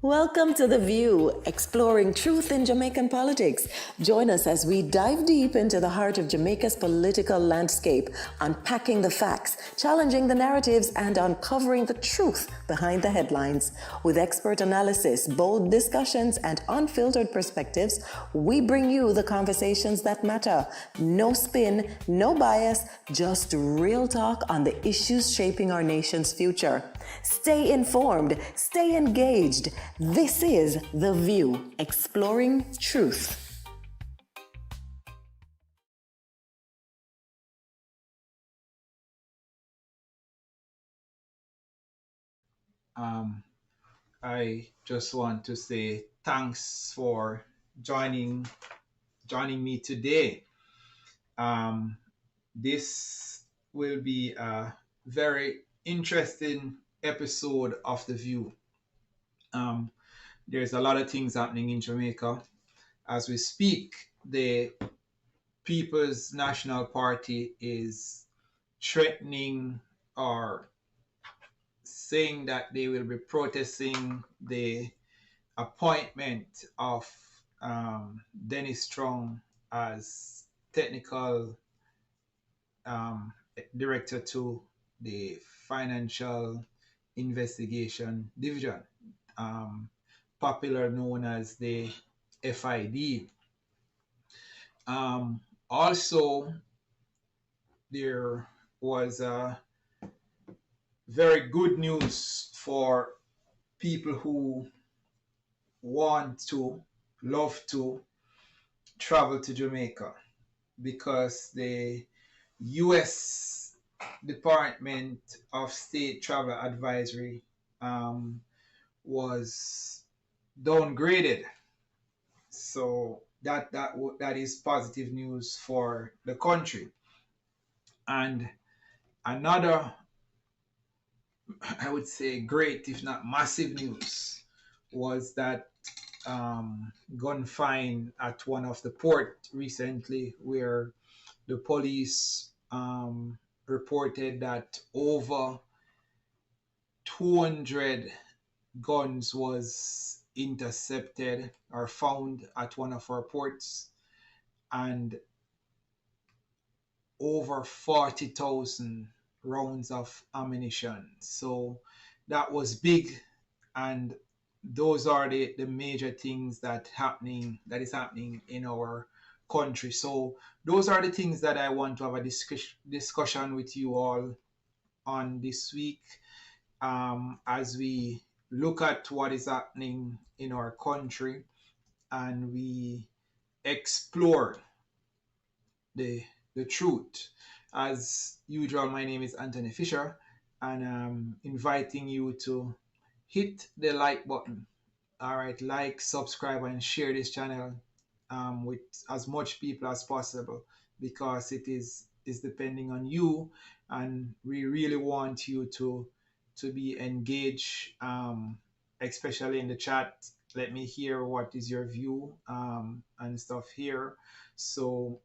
Welcome to The View, exploring truth in Jamaican politics. Join us as we dive deep into the heart of Jamaica's political landscape, unpacking the facts, challenging the narratives, and uncovering the truth behind the headlines. With expert analysis, bold discussions, and unfiltered perspectives, we bring you the conversations that matter. No spin, no bias, just real talk on the issues shaping our nation's future. Stay informed, stay engaged. This is The View, exploring truth. Um, I just want to say thanks for joining me today. Um, this will be a very interesting episode of The View. Um, there's a lot of things happening in Jamaica as we speak. The People's National Party is threatening or saying that they will be protesting the appointment of Dennis Strong as technical director to the Financial Investigation Division, um, popular known as the FID. Also, there was very good news for people who want to, love to travel to Jamaica because the U.S. Department of State Travel Advisory um, was downgraded. So that is positive news for the country. And another, I would say, great, if not massive news was that gunfire at one of the port recently, where the police reported that over 200 guns was intercepted or found at one of our ports, and over 40,000 rounds of ammunition. So that was big, and those are the major things that is happening in our country. So those are the things that I want to have a discussion with you all on this week, as we look at what is happening in our country and we explore the the truth. As usual, my name is Anthony Fisher, and I'm inviting you to hit the like button. All right, like, subscribe, and share this channel with as much people as possible, because it is depending on you, and we really want you to be engaged, especially in the chat. Let me hear what is your view, and stuff here, so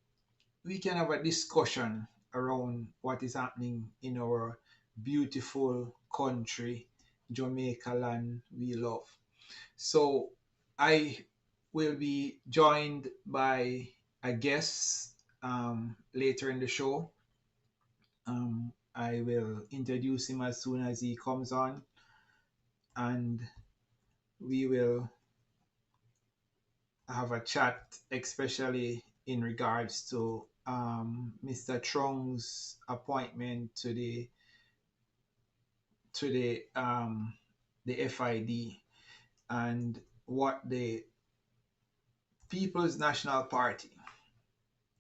we can have a discussion around what is happening in our beautiful country, Jamaica land we love. So I will be joined by a guest later in the show. I will introduce him as soon as he comes on, and we will have a chat, especially in regards to Mr. Trong's appointment to the FID, and what the People's National Party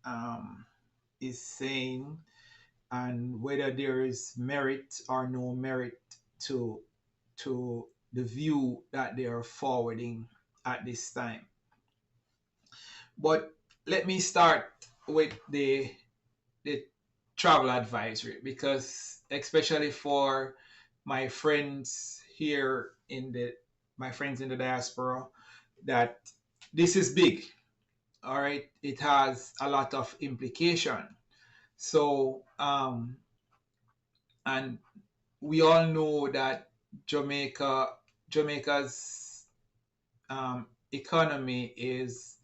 um, is saying, and whether there is merit or no merit to the view that they are forwarding at this time. But let me start with the travel advisory, because especially for my friends here in the my friends in the diaspora, that this is big. All right, it has a lot of implication. So and we all know that Jamaica's economy is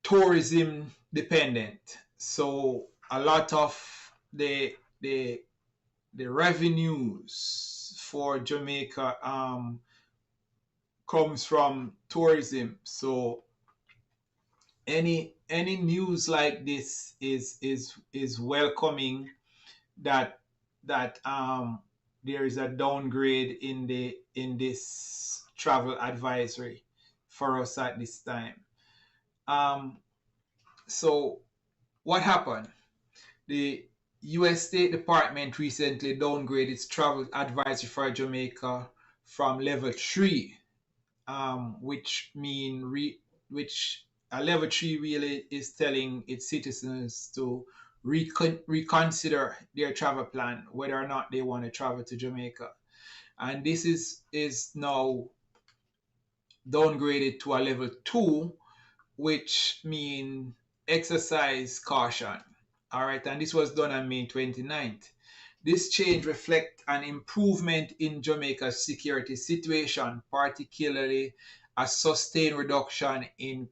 tourism dependent. So a lot of the the the revenues for Jamaica comes from tourism. So any news like this is welcoming, that there is a downgrade in this travel advisory for us at this time. Um, so what happened? The U.S. State Department recently downgraded its travel advisory for Jamaica from level 3, which a level 3 really is telling its citizens to reconsider their travel plan, whether or not they want to travel to Jamaica. And this is now downgraded to a level 2, which mean exercise caution. All right, and this was done on May 29th. This change reflects an improvement in Jamaica's security situation, particularly a sustained reduction in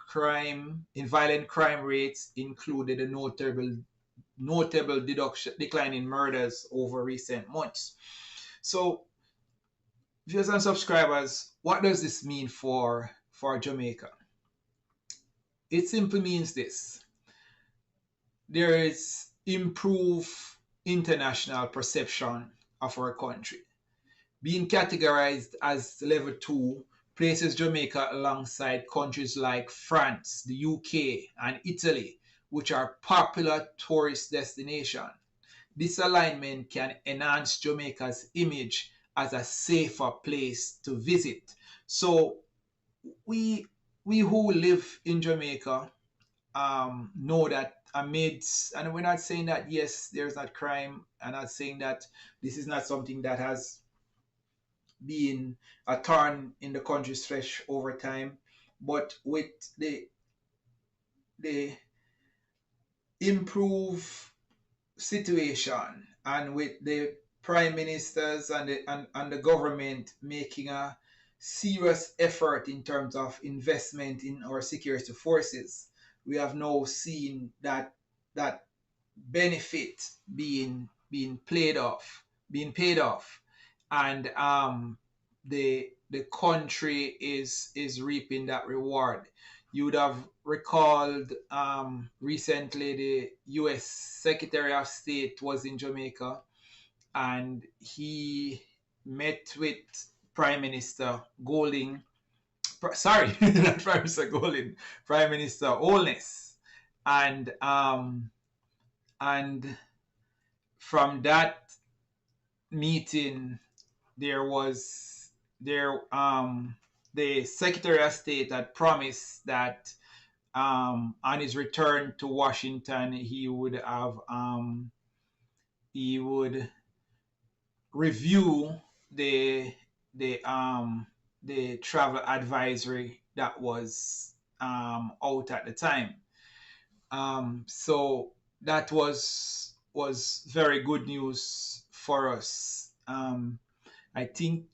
violent crime rates, included a notable decline in murders over recent months. So, viewers and subscribers, what does this mean for Jamaica? It simply means this: there is improved international perception of our country. Being categorized as level 2 places Jamaica alongside countries like France, the UK, and Italy, which are popular tourist destinations. This alignment can enhance Jamaica's image as a safer place to visit. So we who live in Jamaica know that amidst, and we're not saying that yes, there's not crime, and not saying that this is not something that has been a thorn in the country's flesh over time, but with the improved situation, and with the prime ministers and the government making a serious effort in terms of investment in our security forces, we have now seen that benefit being paid off, and the country is reaping that reward. You would have recalled recently the U.S. Secretary of State was in Jamaica, and he met with Prime Minister Golding. Sorry, not Prime Minister Golding, Prime Minister Holness, and from that meeting, there was the Secretary of State had promised that on his return to Washington, he would review the travel advisory that was out at the time. So that was very good news for us. I think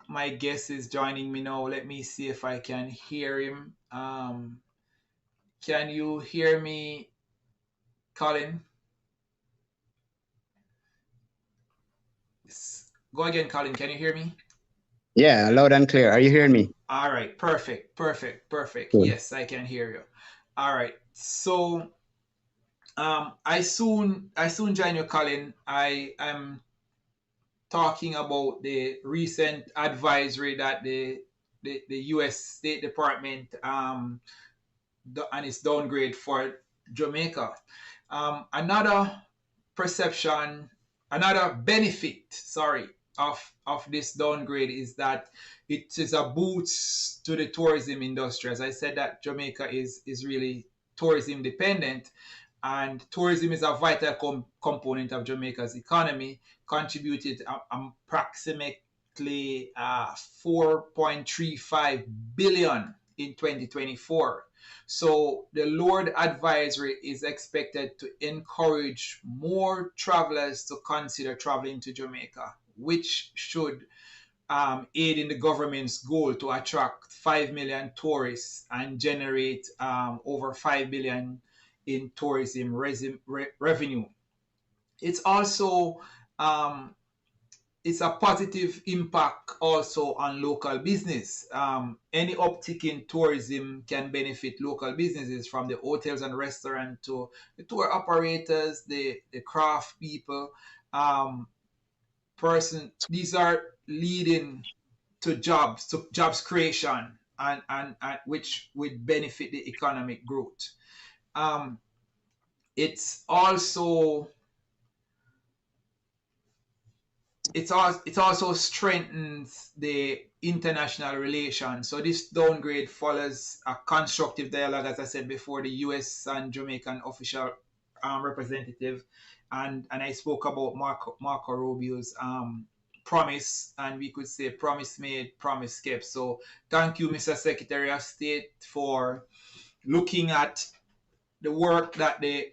my guest is joining me now. Let me see if I can hear him. Can you hear me, Colin? Go again, Colin. Can you hear me? Yeah, loud and clear. Are you hearing me? All right. Perfect. Cool. Yes, I can hear you. All right. So I soon join you, Colin. I am talking about the recent advisory that the U.S. State Department and its downgrade for Jamaica. Another benefit, sorry, of this downgrade is that it is a boost to the tourism industry. As I said, that Jamaica is really tourism dependent, and tourism is a vital component of Jamaica's economy, contributed approximately 4.35 billion in 2024. So the Lord advisory is expected to encourage more travelers to consider traveling to Jamaica, which should aiding the government's goal to attract 5 million tourists and generate over 5 billion in tourism revenue. It's also it's a positive impact also on local business. Any uptick in tourism can benefit local businesses, from the hotels and restaurants to the tour operators, the craft people. These are leading to jobs creation, and which would benefit the economic growth. It's also it also strengthens the international relations. So this downgrade follows a constructive dialogue, as I said before, the U.S. and Jamaican official representative, and I spoke about Marco Rubio's promise, and we could say promise made, promise kept. So thank you, Mr. Secretary of State, for looking at the work that the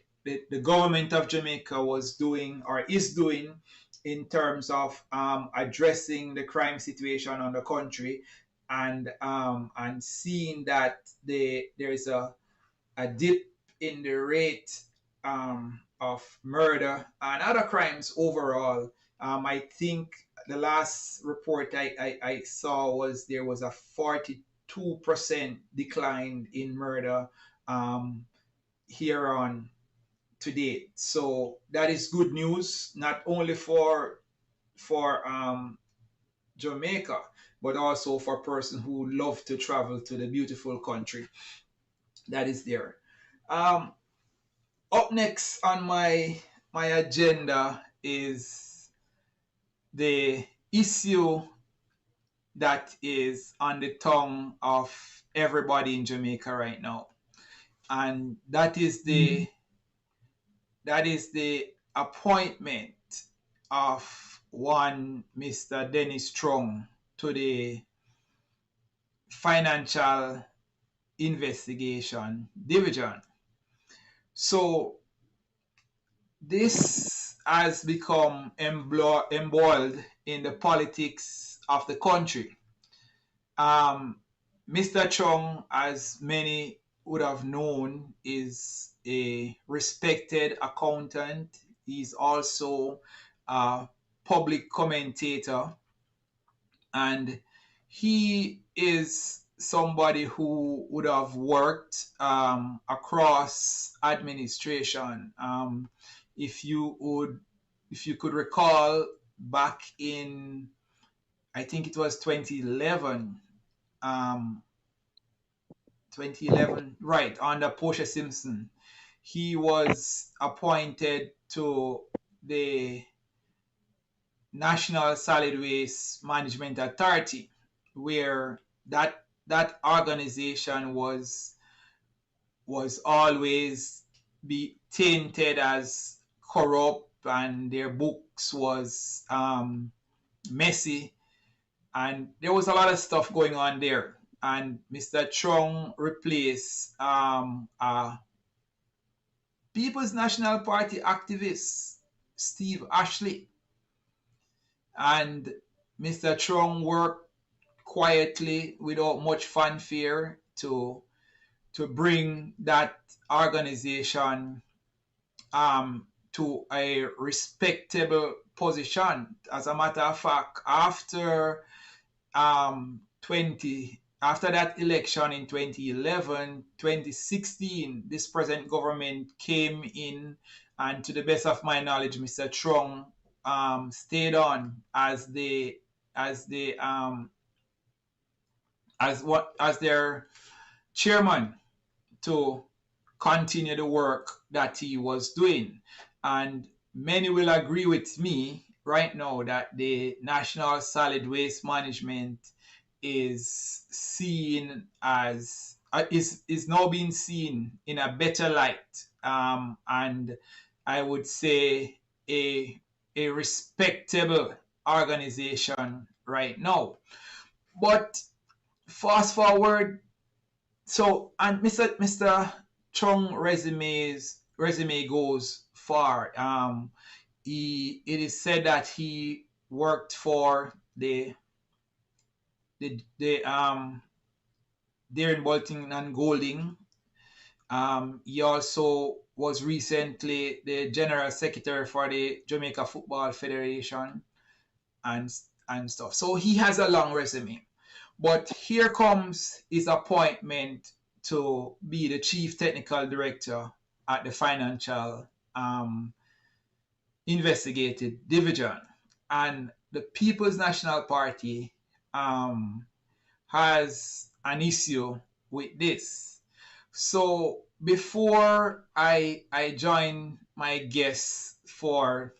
government of Jamaica was doing or is doing in terms of addressing the crime situation on the country, and seeing that there is a dip in the rate of murder and other crimes overall. I think the last report I saw was there was a 42% decline in murder here on to date. So that is good news, not only for Jamaica, but also for persons who love to travel to the beautiful country that is there. Up next on my agenda is the issue that is on the tongue of everybody in Jamaica right now, and that is the appointment of one Mr. Dennis Chung to the Financial Investigation Division. So this has become embroiled in the politics of the country. Mr. Chung, as many would have known, is a respected accountant. He's also a public commentator, and he is somebody who would have worked across administration. If you could recall, back in, I think it was 2011, right, under Portia Simpson, he was appointed to the National Solid Waste Management Authority, where that organization was always be tainted as corrupt, and their books was messy, and there was a lot of stuff going on there. And Mr. Chung replaced a People's National Party activist, Steve Ashley. And Mr. Chung worked quietly, without much fanfare, to bring that organization to a respectable position. As a matter of fact, after that election in 2011, 2016, this present government came in, and to the best of my knowledge, Mr. Chung stayed on as their chairman to continue the work that he was doing. And many will agree with me right now that the National Solid Waste Management is seen as is now being seen in a better light, and I would say a respectable organization right now. But fast forward, so, and Mr. Chung resume goes far. It is said that he worked for the Darren Bolton and Golding. He also was recently the General Secretary for the Jamaica Football Federation and stuff. So he has a long resume. But here comes his appointment to be the Chief Technical Director at the Financial Investigative Division. And the People's National Party has an issue with this. So before I join my guests for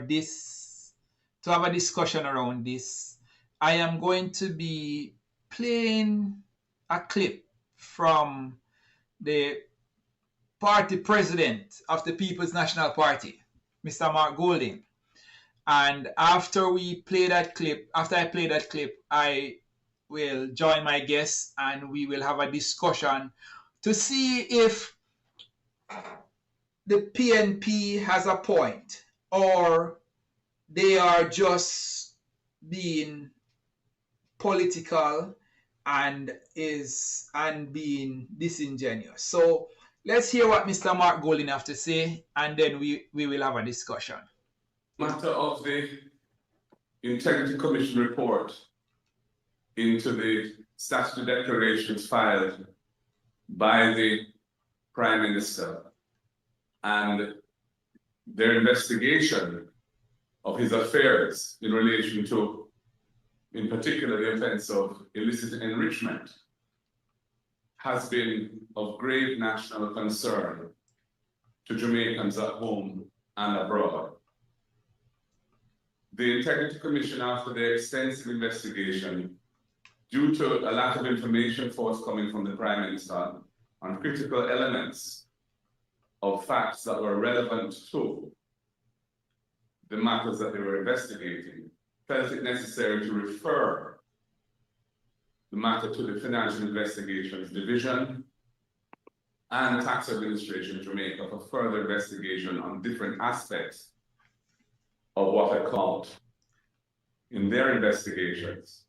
this, to have a discussion around this, I am going to be playing a clip from the party president of the People's National Party, Mr. Mark Golding. And after I play that clip, I will join my guests and we will have a discussion to see if the PNP has a point or they are just being political and being disingenuous. So let's hear what Mr. Mark Golding have to say, and then we will have a discussion. Matter of the Integrity Commission report into the statutory declarations filed by the Prime Minister and their investigation of his affairs in relation to, in particular, the offense of illicit enrichment, has been of grave national concern to Jamaicans at home and abroad. The Integrity Commission, after their extensive investigation, due to a lack of information forthcoming from the Prime Minister on critical elements of facts that were relevant to the matters that they were investigating, felt it necessary to refer the matter to the Financial Investigations Division and Tax Administration Jamaica for further investigation on different aspects of what account in their investigations.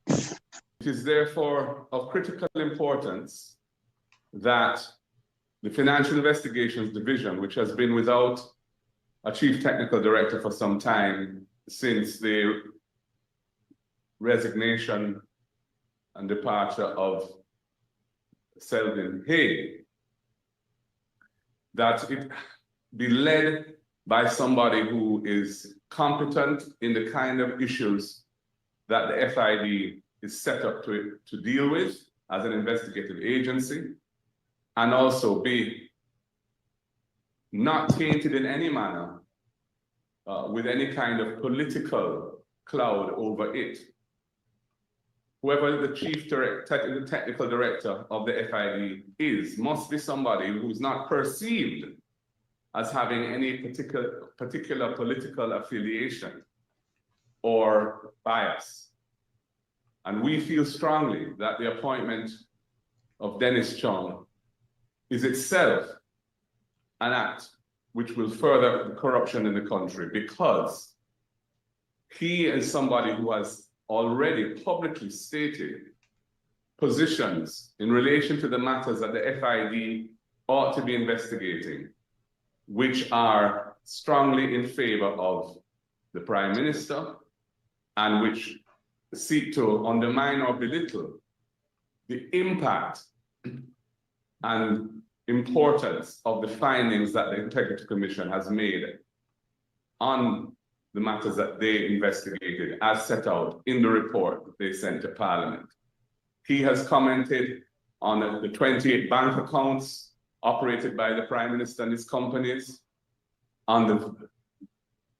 It is therefore of critical importance that the Financial Investigations Division, which has been without a chief technical director for some time since the resignation and departure of Selwyn Hay, that it be led by somebody who is competent in the kind of issues that the FID is set up to deal with as an investigative agency, and also be not tainted in any manner with any kind of political cloud over it. Whoever the chief technical director of the FID is, must be somebody who's not perceived as having any particular political affiliation or bias. And we feel strongly that the appointment of Dennis Chung is itself an act which will further the corruption in the country, because he is somebody who has already publicly stated positions in relation to the matters that the FID ought to be investigating, which are strongly in favor of the Prime Minister and which seek to undermine or belittle the impact and importance of the findings that the Integrity Commission has made on the matters that they investigated as set out in the report that they sent to Parliament. He has commented on the 28 bank accounts operated by the Prime Minister and his companies, on the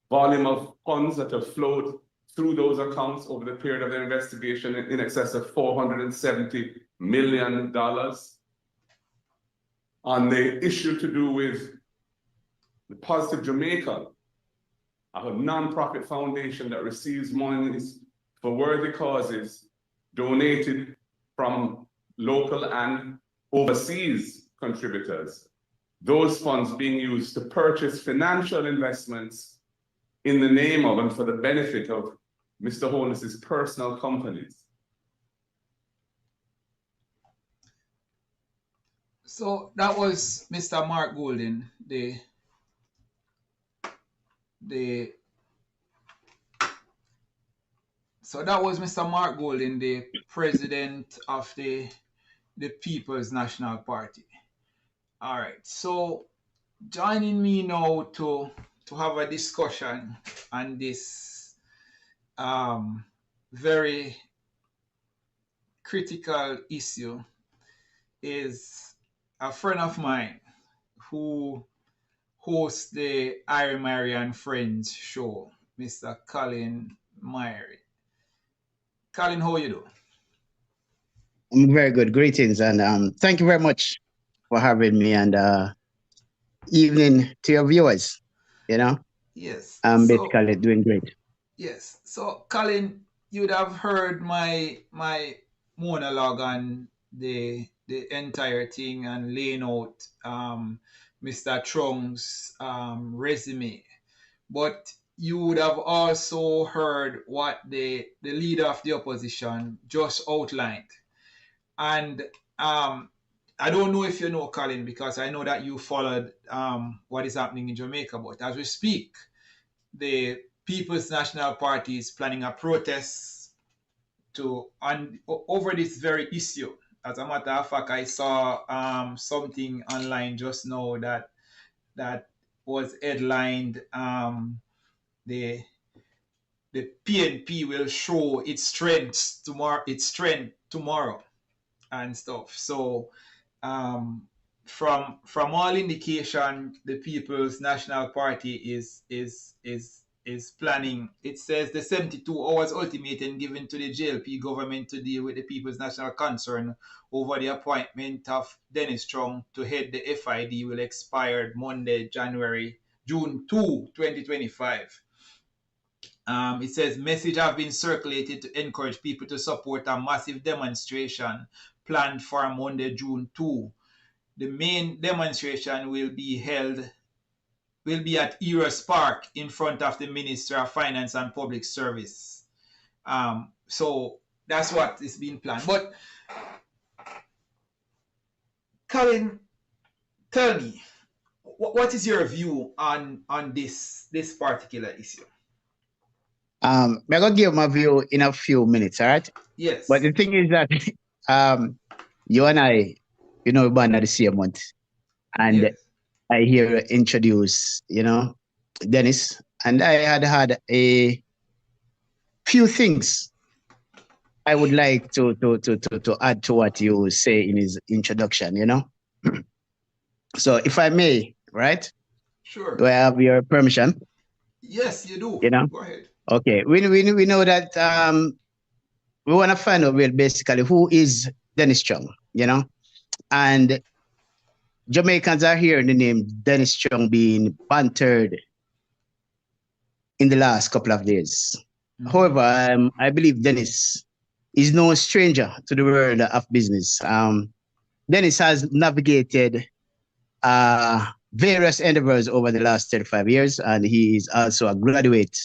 volume of funds that have flowed through those accounts over the period of the investigation in excess of $470 million, on the issue to do with the Positive Jamaica, a non-profit foundation that receives monies for worthy causes donated from local and overseas contributors. Those funds being used to purchase financial investments in the name of and for the benefit of Mr. Holness's personal companies. So that was Mr. Mark Golden, so that was Mr. Mark Golden, the president of the People's National Party. All right, so joining me now to have a discussion on this very critical issue is a friend of mine who hosts the Ira Mary and Friends show, Mr. Colin Myrie. Colin, how are you doing? I'm very good. Greetings, and thank you very much for having me, and evening to your viewers. Yes. I'm basically doing great. Yes. So, Colin, you'd have heard my monologue on the entire thing and laying out Mr. Trump's resume, but you would have also heard what the leader of the opposition just outlined. And I don't know if you know, Colin, because I know that you followed what is happening in Jamaica, but as we speak, the People's National Party is planning a protest over this very issue. As a matter of fact, I saw something online just now that was headlined, the PNP will show its strength tomorrow and stuff. So from all indication, the People's National Party is planning. It says the 72 hours ultimatum given to the JLP government to deal with the People's National concern over the appointment of Dennis Chung to head the FID will expire Monday, June 2, 2025. It says message have been circulated to encourage people to support a massive demonstration planned for Monday, June 2. The main demonstration will be at Eros Park in front of the Minister of Finance and Public Service. So that's what is being planned. But Colin, tell me, what is your view on this particular issue? I'm gonna give my view in a few minutes, all right? Yes. But the thing is that you and I, we're born at the same month, and yes. I hear introduce, Dennis, and I had a few things I would like to add to what you say in his introduction, So if I may, right? Sure. Do I have your permission? Yes, you do. Go ahead. Okay. We know that we want to find out basically who is Dennis Chung, and Jamaicans are hearing the name Dennis Chung being bantered in the last couple of days. Mm-hmm. However, I believe Dennis is no stranger to the world of business. Dennis has navigated various endeavors over the last 35 years, and he is also a graduate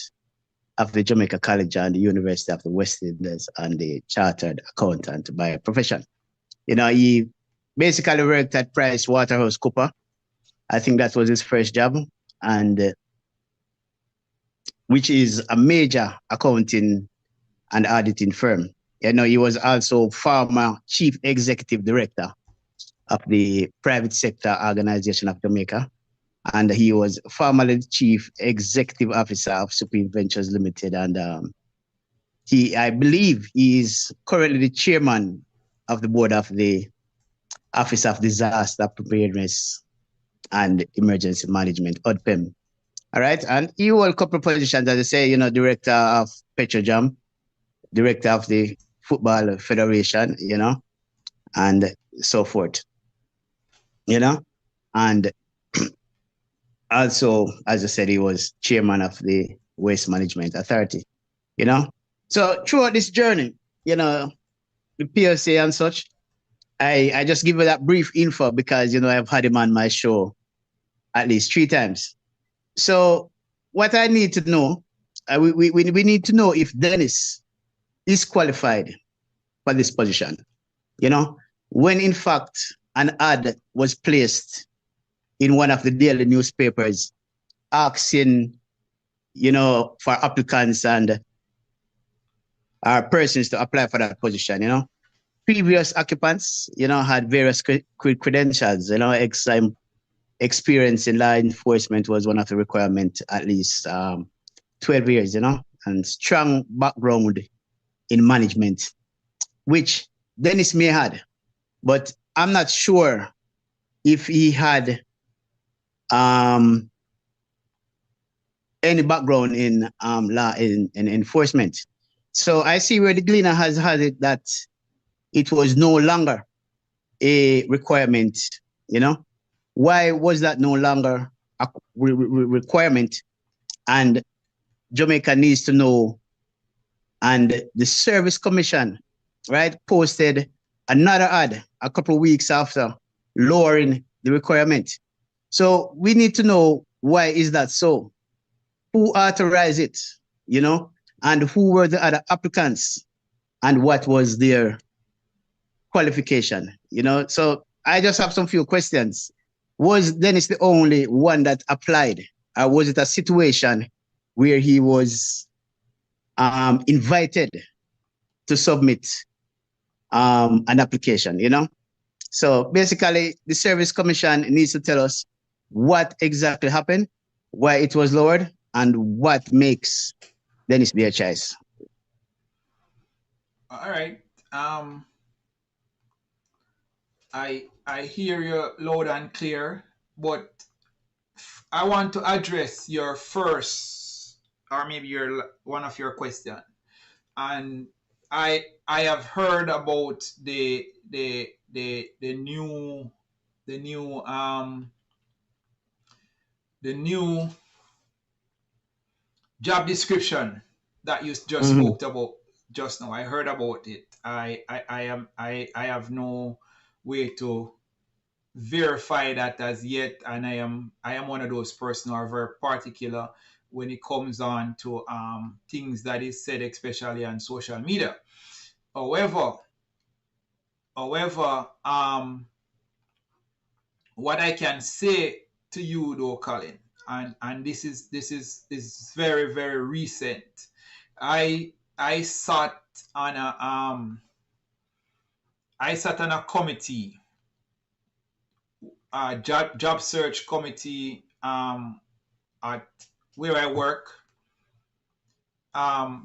of the Jamaica College and the University of the West Indies and the chartered accountant by profession. He basically worked at PricewaterhouseCoopers. I think that was his first job, and which is a major accounting and auditing firm. He was also former chief executive director of the private sector organization of Jamaica, and he was formerly chief executive officer of Supreme Ventures Limited, and I believe he is currently the chairman of the board of the Office of Disaster Preparedness and Emergency Management, ODPEM. All right, and he held a couple of positions, as I say, director of Petrojam, director of the Football Federation, and so forth, and also, as I said, he was chairman of the Waste Management Authority, So throughout this journey, the PLC and such, I just give you that brief info because, I've had him on my show at least 3 times. So what I need to know, we need to know if Dennis is qualified for this position. You know, when in fact an ad was placed in one of the daily newspapers asking, you know, for applicants and persons to apply for that position, you know. Previous occupants, you know, had various credentials, you know, experience in law enforcement was one of the requirements, at least 12 years, you know, and strong background in management, which Dennis may had, but I'm not sure if he had any background in law in enforcement. So I see where the Gleaner has it that it was no longer a requirement, you know. Why was that no longer a requirement? And Jamaica needs to know. And the Service Commission, right, posted another ad a couple of weeks after lowering the requirement. So we need to know, why is that so? Who authorized it, you know, and who were the other applicants, and what was their qualification, you know? So I just have some few questions. Was Dennis the only one that applied, or was it a situation where he was invited to submit an application, you know? So basically, the Service Commission needs to tell us what exactly happened, why it was lowered, and what makes Dennis their choice. All right. I hear you loud and clear, but I want to address your first, or maybe your one of your questions. And I have heard about the new job description that you just spoke about just now. I heard about it. I have no way to verify that as yet, and I am one of those persons who are very particular when it comes on to things that is said, especially on social media. However, what I can say to you though, Colin, and this is very, very recent. I sat on a committee, a job search committee at where I work,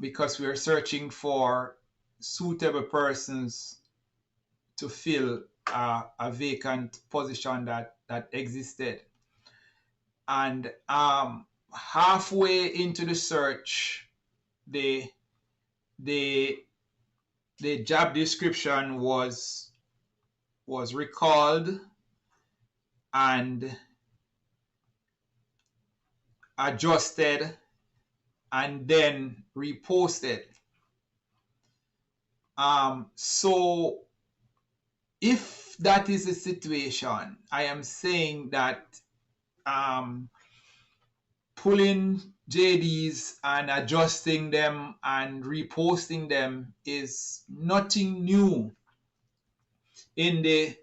because we are searching for suitable persons to fill a vacant position that existed. And halfway into the search, the job description was recalled and adjusted and then reposted. So if that is the situation, I am saying that pulling JDs and adjusting them and reposting them is nothing new in the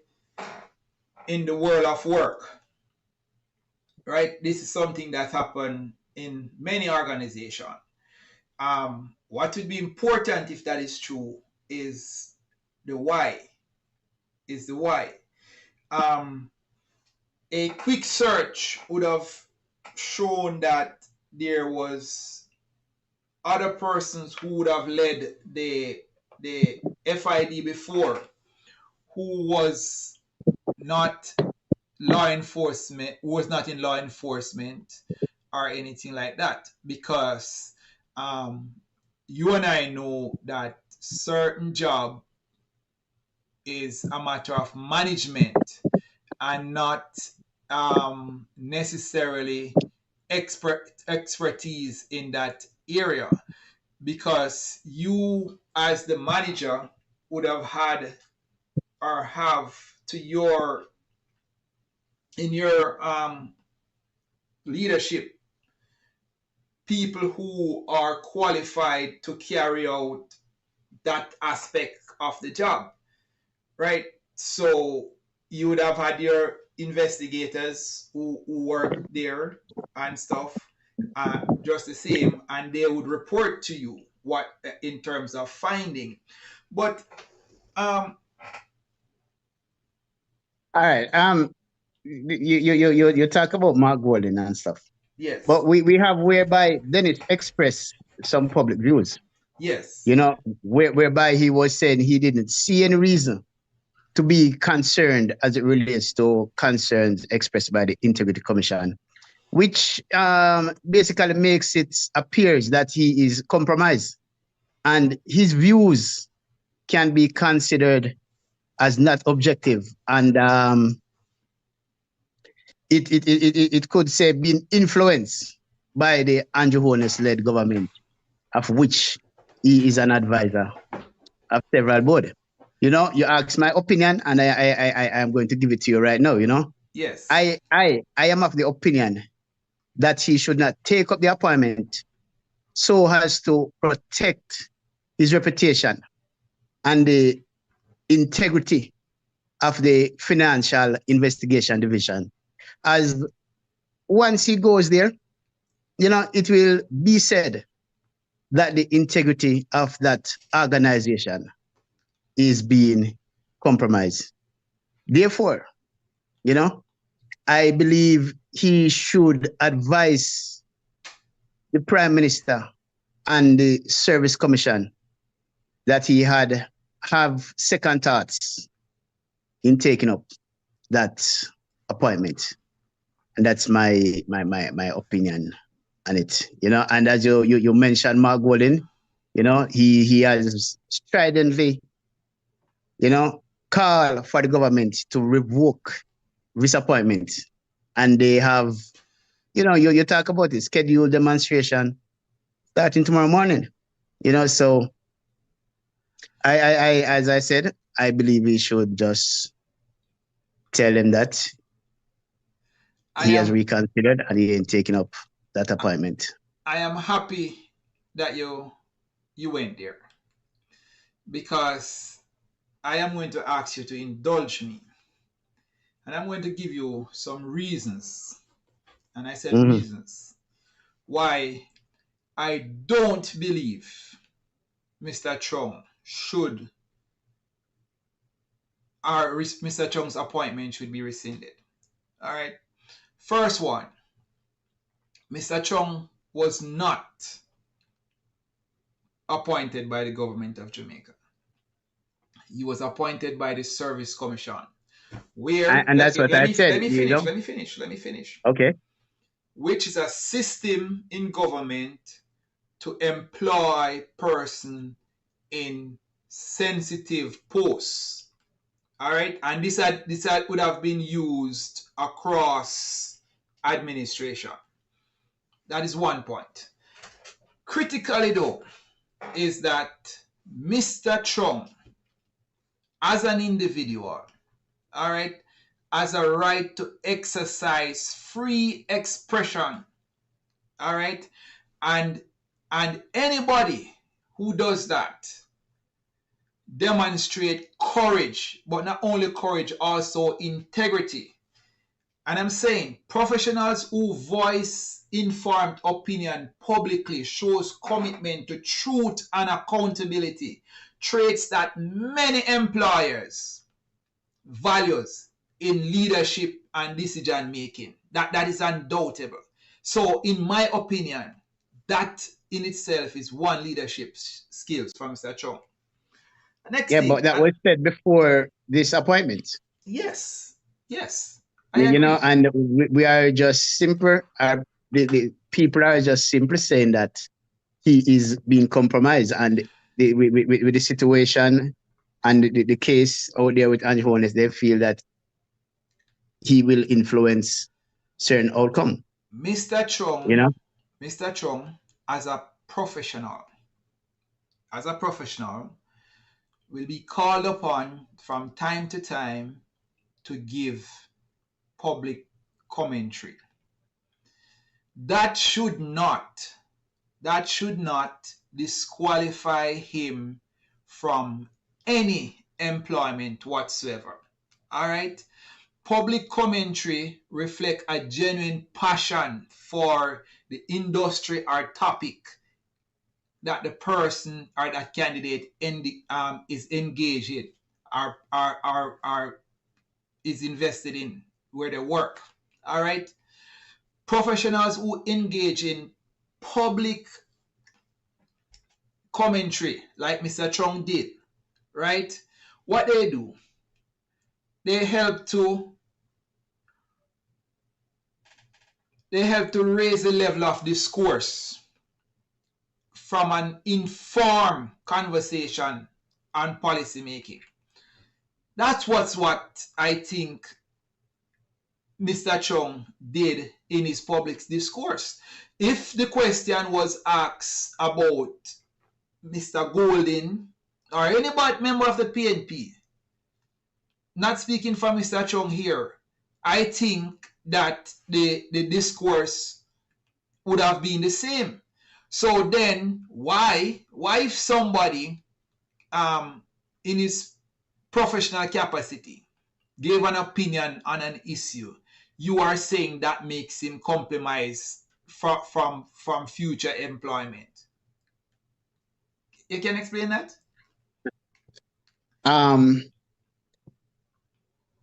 world of work, right? This is something that happened in many organizations. What would be important, if that is true, is the why. A quick search would have shown that there was other persons who would have led the FID before, who was not law enforcement, who was not in law enforcement or anything like that, because you and I know that certain job is a matter of management and not necessarily expertise in that area, because you as the manager would have had or have to your in your leadership people who are qualified to carry out that aspect of the job, right? So you would have had your investigators who work there and stuff, just the same, and they would report to you what in terms of finding. But All right. You talk about Mark Golden and stuff, yes, but we have whereby Dennis expressed some public views. yes, You know, whereby he was saying he didn't see any reason to be concerned as it relates to concerns expressed by the Integrity Commission, which basically makes it appears that he is compromised and his views can be considered as not objective, and it could say being influenced by the Andrew Holness-led government, of which he is an advisor of several boards. You know, you asked my opinion, and I am going to give it to you right now. You know, yes. I am of the opinion that he should not take up the appointment so as to protect his reputation and the integrity of the Financial Investigation Division. As once he goes there, you know, it will be said that the integrity of that organization is being compromised. Therefore, you know, I believe he should advise the Prime Minister and the Service Commission that he have second thoughts in taking up that appointment. And that's my opinion on it. You know, and as you mentioned Mark Golden, you know, he has stridently, you know, call for the government to revoke this appointment. And they have, you know, you talk about it, scheduled demonstration starting tomorrow morning. You know, so I as I said, I believe we should just tell him that he has reconsidered and he ain't taking up that appointment. I am happy that you went there, because I am going to ask you to indulge me, and I'm going to give you some reasons, and I said reasons, why I don't believe Mr. Chung should, or Mr. Chung's appointment should be rescinded. All right. First one, Mr. Chung was not appointed by the government of Jamaica. He was appointed by the Service Commission. Where, and that's what I said. Let me finish. Okay. Which is a system in government to employ person in sensitive posts. All right, and this would have been used across administration. That is one point. Critically though, is that Mr. Chung, as an individual, all right, has a right to exercise free expression, all right, and anybody who does that demonstrate courage, but not only courage, also integrity. And I'm saying professionals who voice informed opinion publicly shows commitment to truth and accountability, traits that many employers values in leadership and decision making. That is undoubtable. So in my opinion, that in itself is one leadership skills from Mr. Chung. Next thing, but that was said before this appointment. Yes. You know, and we are just simple. The people are just simply saying that he is being compromised, and with the situation and the case out there with Andrew Holness, they feel that he will influence certain outcome. Mr. Chung, you know, Mr. Chung, as a professional, will be called upon from time to time to give public commentary. That should not that should not disqualify him from any employment whatsoever. All right? Public commentary reflect a genuine passion for the industry or topic that the person or that candidate is engaged in or is invested in where they work. All right? Professionals who engage in public commentary, like Mr. Chung did, right? What they do, they help to raise the level of discourse from an informed conversation on policy making. That's what I think Mr. Chung did in his public discourse. If the question was asked about Mr. Golden or any member of the PNP, not speaking for Mr. Chung here, I think that the discourse would have been the same. So then why if somebody in his professional capacity gave an opinion on an issue, you are saying that makes him compromise from future employment? You can explain that?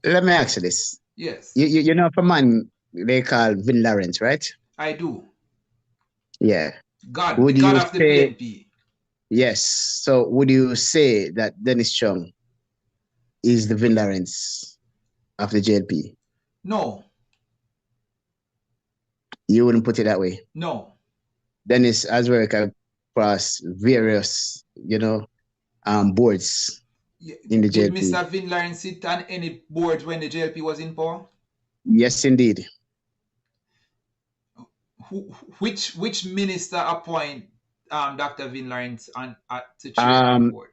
Let me ask you this. Yes. You know of a man they call Vin Lawrence, right? I do. Yeah. God, Would the God you of the say- PNP. Yes. So would you say that Dennis Chung is the Vin Lawrence of the JLP? No, You wouldn't put it that way. no. Dennis has worked across various, boards in the Did JLP. Mr. Vin Lawrence sit on any boards when the JLP was in power? Yes, indeed. Which minister appoint Dr. Vin Lawrence to chair the board?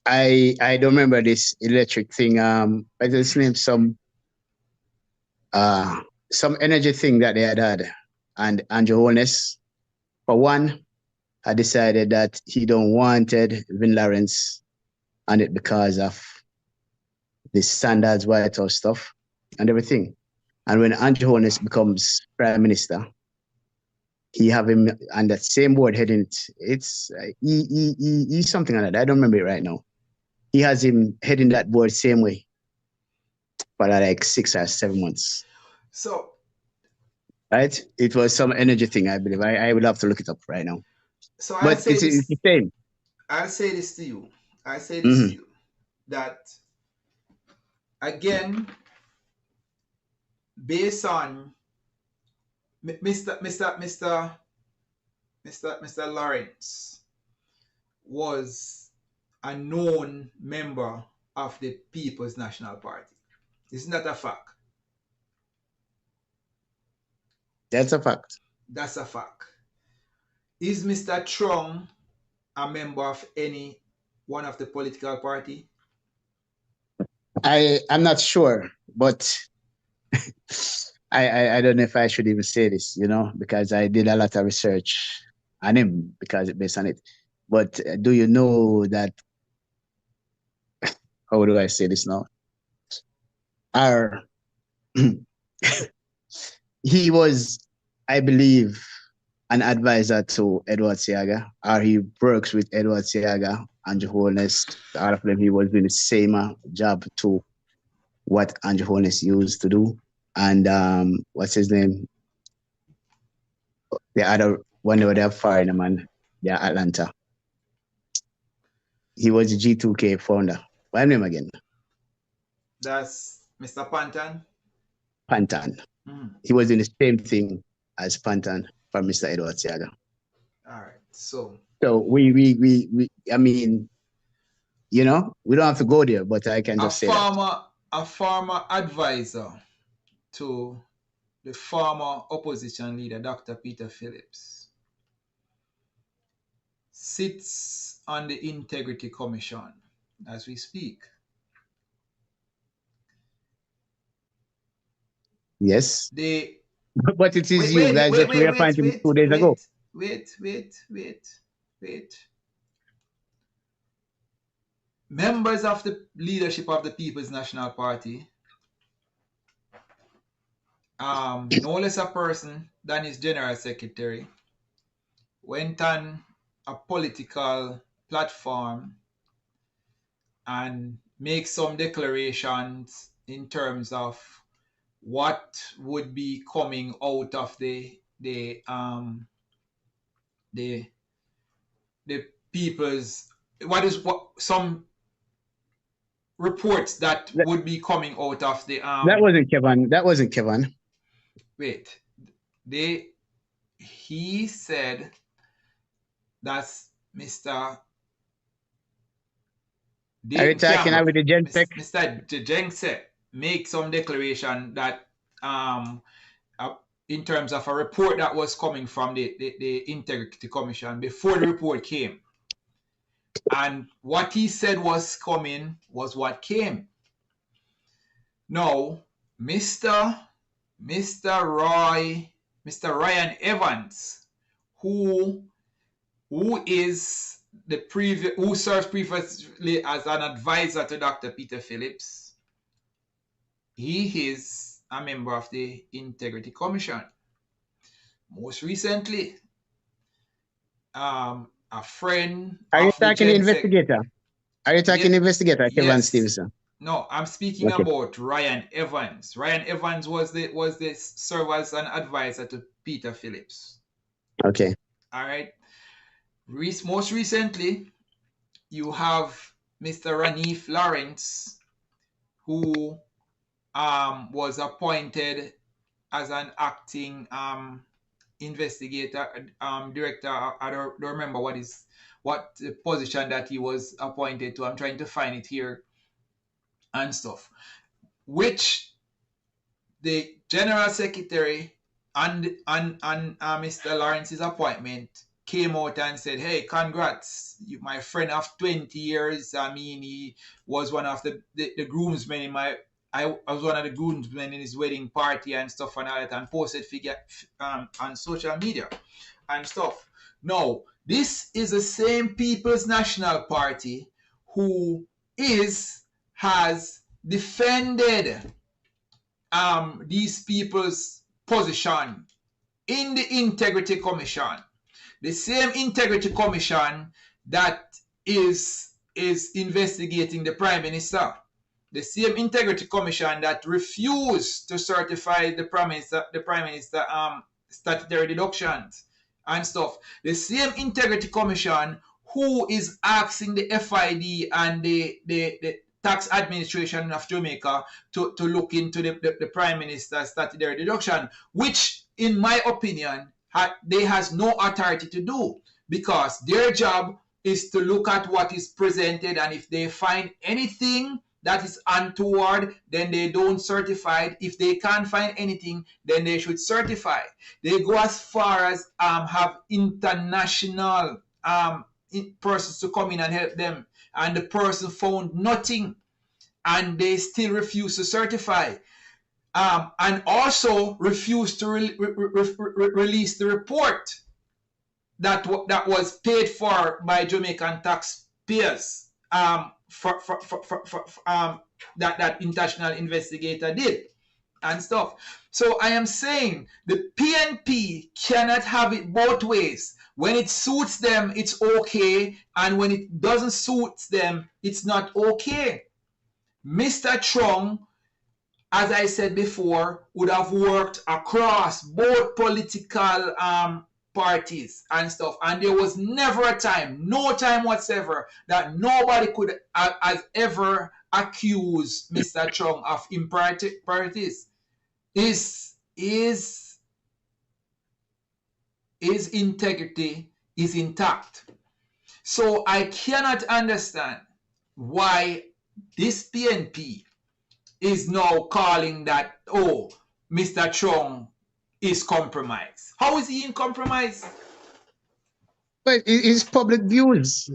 I don't remember this electric thing. But it's named some energy thing that they had. And Andrew Holness, for one, had decided that he don't wanted Vin Lawrence on it because of the standards, White House stuff and everything. And when Andrew Holness becomes prime minister, he have him on that same board heading it. It's he's something like that. I don't remember it right now. He has him heading that board same way for like 6 or 7 months. So, right? It was some energy thing, I believe. I would have to look it up right now. so But it's the same. I'll say this to you. To you that again, based on Mr. Lawrence was a known member of the People's National Party. Isn't that a fact? That's a fact. That's a fact. Is Mr. Chung a member of any one of the political party? I'm not sure, but I don't know if I should even say this, because I did a lot of research on him because it's based on it. But do you know that, how do I say this now? He was, I believe, an advisor to Edward Seaga, or he works with Edward Seaga, Andrew Holness, all of them. He was doing the same job to what Andrew Holness used to do. And what's his name? The other one they were firing him, man, they're Atlanta. He was the G2K founder. What's his name again? That's Mr. Pantan. Pantan. He was doing the same thing as Pantan for Mr. Edward Seaga. All right. So we I mean, we don't have to go there, but I can just say a former advisor to the former opposition leader, Dr. Peter Phillips, sits on the Integrity Commission as we speak. Yes. They But it is you guys that reappointed him 2 days ago. Members of the leadership of the People's National Party, no less a person than his General Secretary, went on a political platform and make some declarations in terms of what would be coming out of the people's what some reports that would be coming out of the That wasn't Kevin. That wasn't Kevin. Wait. He said that's Mr. Are you talking about the Gensec? Mr. Gensec make some declaration that in terms of a report that was coming from the Integrity Commission before the report came. And what he said was coming was what came. Now, Mr. Ryan Evans, who serves previously as an advisor to Dr. Peter Phillips, he is a member of the Integrity Commission. Most recently, a friend. Are you talking investigator? Are you talking investigator, Kevin Stevenson? No, I'm speaking about Ryan Evans. Ryan Evans was the serve as an advisor to Peter Phillips. Okay. All right. Most recently, you have Mr. Ranif Lawrence, who was appointed as an acting investigator, director. I don't remember what the position that he was appointed to. I'm trying to find it here and stuff, which the General Secretary and Mr. Lawrence's appointment came out and said, hey, congrats, my friend of 20 years. I mean, he was one of the groomsmen in I was one of the groomsmen in his wedding party and stuff and all that, and posted figure on social media and stuff. Now, this is the same People's National Party who has defended these people's position in the Integrity Commission. The same Integrity Commission that is investigating the Prime Minister. The same Integrity Commission that refused to certify the Prime Minister statutory deductions and stuff. The same Integrity Commission who is asking the FID and the Tax Administration of Jamaica to look into the Prime Minister's statutory deduction, which, in my opinion, they has no authority to do, because their job is to look at what is presented, and if they find anything that is untoward, then they don't certify it. If they can't find anything, then they should certify. They go as far as have international persons to come in and help them, and the person found nothing, and they still refuse to certify, and also refuse to release the report that was paid for by Jamaican taxpayers. That international investigator did and stuff. So I am saying the PNP cannot have it both ways. When it suits them, it's okay, and when it doesn't suit them, it's not okay. Mr. Chung, as I said before, would have worked across both political parties and stuff, and there was never a time, no time whatsoever, that nobody could have ever accused Mr. Chung of improprieties. His integrity is intact. So I cannot understand why this PNP is now calling that, oh, Mr. Chung is compromised. How is he in compromise? But it's public views.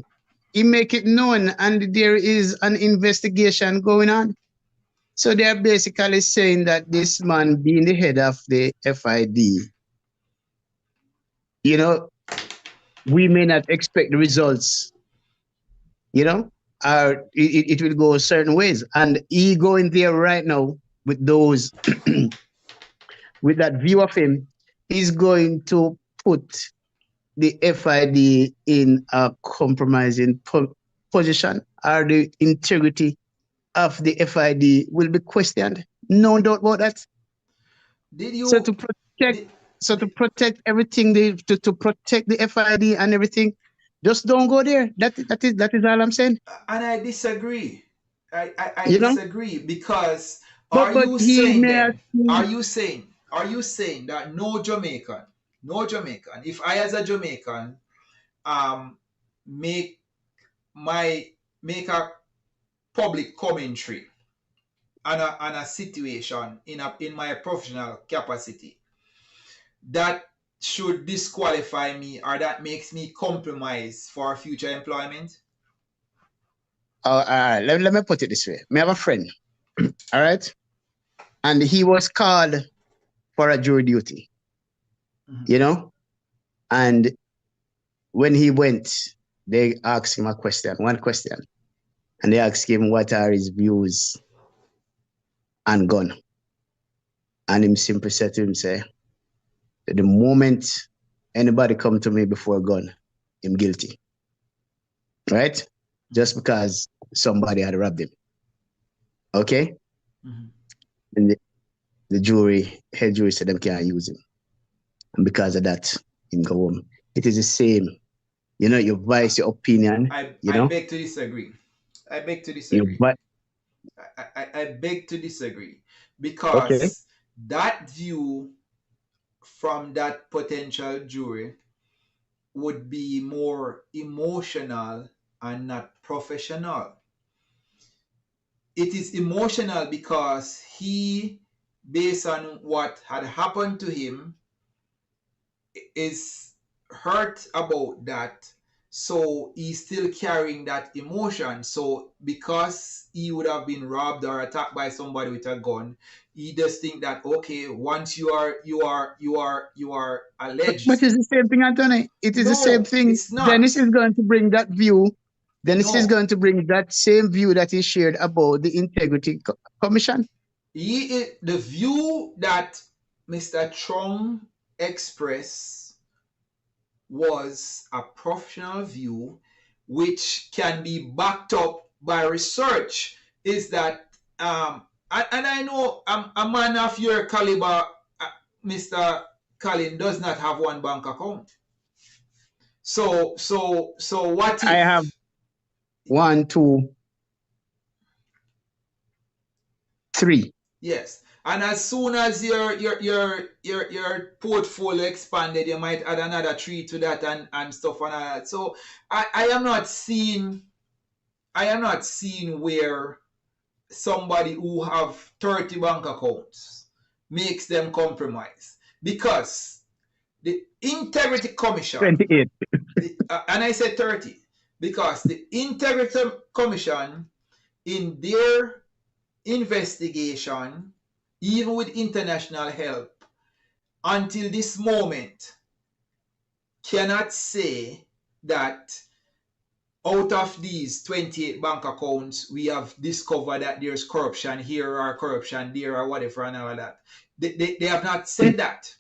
He make it known, and there is an investigation going on. So they're basically saying that this man being the head of the FID, we may not expect the results, you know, or it will go certain ways. And he going there right now with those, with that view of him, he's going to put the FID in a compromising position, or the integrity of the FID will be questioned. No doubt about that. Did So you to protect, did, so to protect everything, to protect the FID and everything, just don't go there. That is all I'm saying. and I disagree. I You know, disagree because are but you he saying may have then? seen, Are you saying that no Jamaican, if I as a Jamaican um make my make a public commentary on a situation in my professional capacity, that should disqualify me or that makes me compromise for future employment? let me put it this way. Me have a friend, all right, and he was called for a jury duty, you know, and when he went, they asked him one question, and they asked him what are his views on gun, and him simply said to him, say, the moment anybody come to me before a gun, I'm guilty, right? Just because somebody had robbed him, okay? Mm-hmm. And the head jury said them can't use him, and because of that, him go home. It is the same, you know. You voice your opinion, you I know. beg to disagree. I beg to You disagree. but I beg to disagree okay. because that view from that potential jury would be more emotional and not professional. It is emotional because he, based on what had happened to him, is hurt about that. So he's still carrying that emotion. So because he would have been robbed or attacked by somebody with a gun, he just think that okay, once you are But alleged. it's the same thing, Anthony. It is the same No, thing. it's not. Dennis is going to bring that view. Dennis is No, going to bring that same view that he shared about the Integrity Commission. the view that Mr. Chung expressed was a professional view which can be backed up by research. Is that and I know a man of your caliber, Mr. Colin, does not have one bank account. So what I have if? 1, 2, 3. Yes. And as soon as your portfolio expanded, you might add another three to that and stuff and all that. So I am not seeing where somebody who have 30 bank accounts makes them compromise. Because the Integrity Commission, 28. and I said 30, because the Integrity Commission in their investigation, even with international help, until this moment, cannot say that out of these 28 bank accounts, we have discovered that there's corruption here or corruption there or whatever and all that. They have not said that.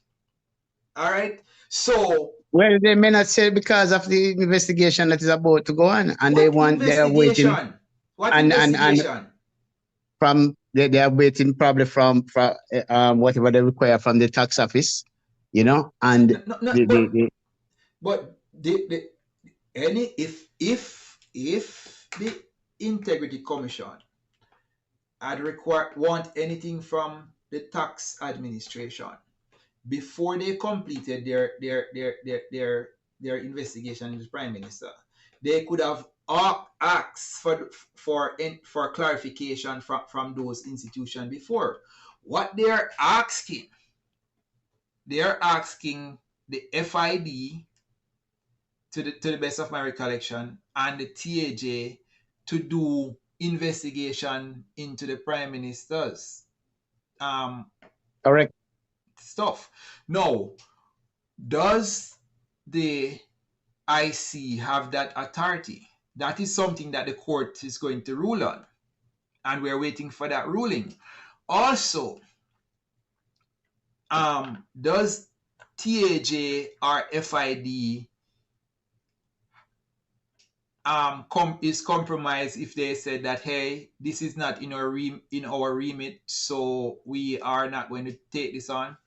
All right. So, Well, they may not say because of the investigation that is about to go on, and what they are waiting, investigation? What and investigation? from they are waiting probably from whatever they require from the tax office, you know, and No, but any if the Integrity Commission had want anything from the tax administration before they completed their investigation into the Prime Minister, they could have asked for clarification from those institutions before. What they're asking the FID, to the best of my recollection, and the TAJ to do investigation into the Prime Minister's correct. stuff. Now, does the IC have that authority. That is something that the court is going to rule on, and we're waiting for that ruling. Also, does TAJ or FID is compromised if they said that, hey, this is not in our remit, so we are not going to take this on?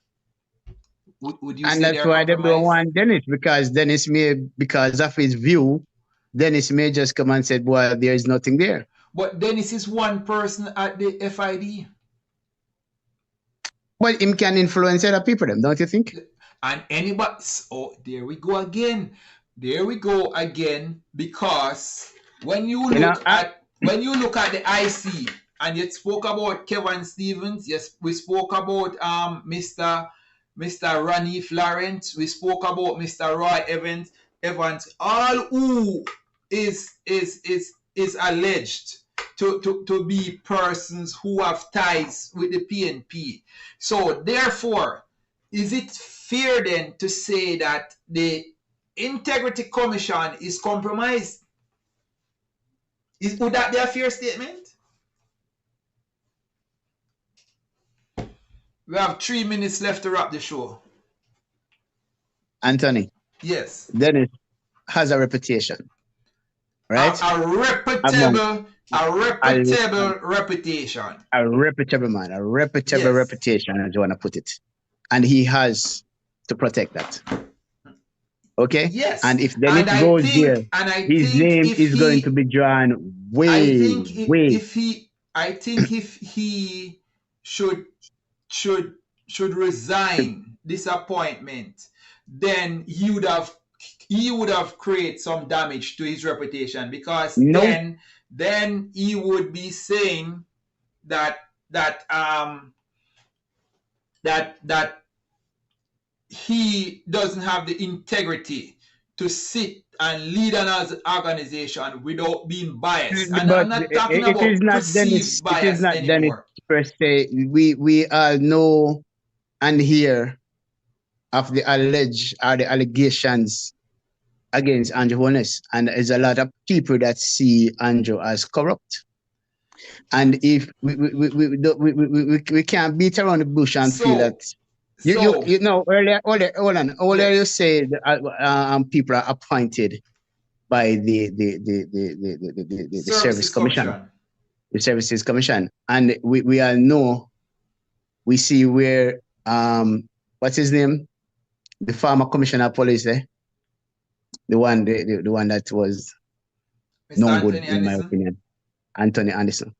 Would you And say that's they're why they don't compromised? want Dennis, because Dennis may, because of his view, Dennis may just come and say, well, there is nothing there. But Dennis is one person at the FID. But him can influence other people, them, don't you think? And anybody, oh, there we go again. There we go again, because when you look at the IC, and you spoke about Kevin Stevens, yes, we spoke about Mr. Ronnie Florence, we spoke about Mr. Roy Evans, all who is alleged to be persons who have ties with the PNP. So therefore, is it fair then to say that the Integrity Commission is compromised? Would that be a fair statement? We have 3 minutes left to wrap the show. Anthony. Yes. Dennis has a reputation, right? A reputable reputation. A reputable man, a reputable reputation, as you want to put it. And he has to protect that. Okay? Yes. And if Dennis goes there, his name is going to be drawn way. I think if he should resign this appointment, then he would have created some damage to his reputation, because then he would be saying that he doesn't have the integrity to sit and lead an organization without being biased. And but I'm not talking about perceived bias. It is not anymore. Dennis per se. We all know and hear of the allegations against Andrew Holness, and there's a lot of people that see Andrew as corrupt. And if we can't beat around the bush and feel that. You know, earlier you said people are appointed by the Service Commission. The Services Commission. And we all know, we see where, what's his name? The former Commissioner of Police, the one that was no good, in my opinion, Anthony Anderson.